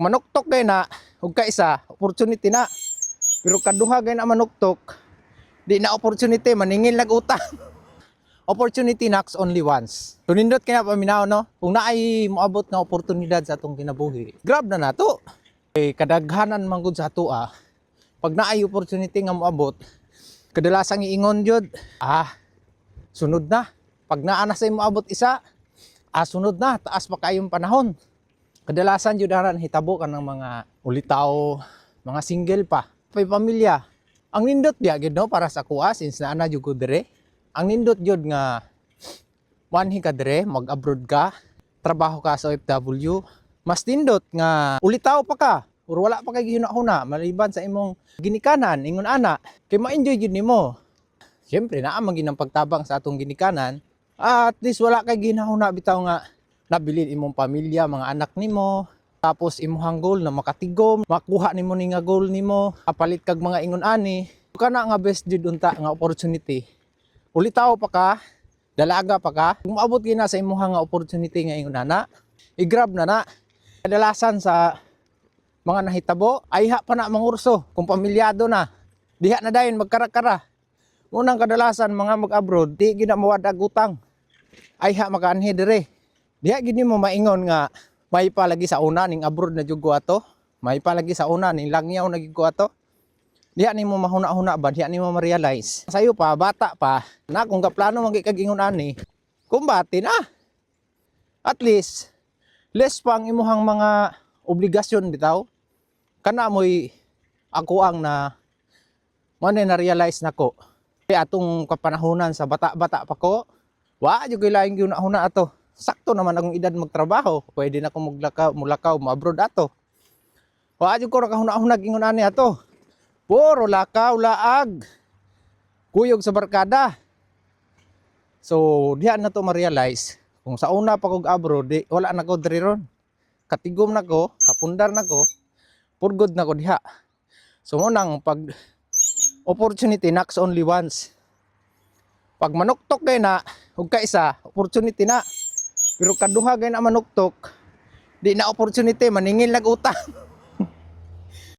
Manuktok gay na ug kaisa opportunity na. Pero kaduha gay na manuktok, di na opportunity maningil nag-utang. Opportunity knocks only once. Tunindot kaya paminaw no, kung naay moabot nga oportunidad sa atong kinabuhi, grab na nato. Kadaghanan man gud sa ato pag naay opportunity nga moabot, kadalasang iingon jud, sunod na. Pag naa na sa moabot isa, sunod na, taas pa kayong panahon. Kadalasan jud aran hitabo ka ng mga ulitaw, mga single pa, may pamilya. Ang nindot biya gid no para sa kuha since naa na jud ko dire. Ang nindot jud nga manhi ka dire, mag-abroad ka, trabaho ka sa OFW. Mas nindot nga ulitaw pa ka or wala pa kay gihuna-huna maliban sa imong ginikanan ingon ana. Kay ma-enjoy jud nimo. Syempre naa man ginang pagtabang sa atong ginikanan. At least wala kay ginahuna bitaw nga nabilin imong pamilya, mga anak nimo, tapos imuhang goal na makatigom, makuha nimo ni nga goal nimo, kapalit kag mga ingon ani. Kana nga best jud unta nga opportunity. Ulitaw pa ka, dalaga pa ka, kung maabot gina sa imuhang nga opportunity nga ingon ana, i-grab na na. Kadalasan sa mga nahitabo, ay pa na mangurso, kung pamilyado na, diha na dayon magkara-kara. Unang kadalasan mga mag-abroad, di gina mawadag utang, ay makaanhi dire. Diha gini mo maingon nga may palagi sa una ning abroad na jud ko ato, may palagi sa una ning langyaw na gid ko ato. Diha nimo mahuna-huna ba, diha nimo ma-realize. Sayo pa bata pa, na kung kaplano man kag ingon ani, kumbati na. At least less pang imuhang mga obligasyon bitaw. Kana moy ako ang na realize nako. Kay atong kapanahonan sa bata-bata pa ko, wa jud kay laing gyud-huna ato. Sakto naman akong edad magtrabaho, pwede na akong mulakaw, ma-abroad ato. Wa jud ko ra kahuna-hunag ingon ani ato. Puro lakaw, laag, kuyog sa barkada. So diha na to ma-realize, kung sa una pa kog abroad, di wala na ko diri ron. Katigom na ko, kapundar na ko, purgod na ko diha. So munang pag opportunity knocks only once. Pag manuktok kay na ug kaisa, opportunity na. Pero kaduha gay na manuktok, di na opportunity maningil nag-utang.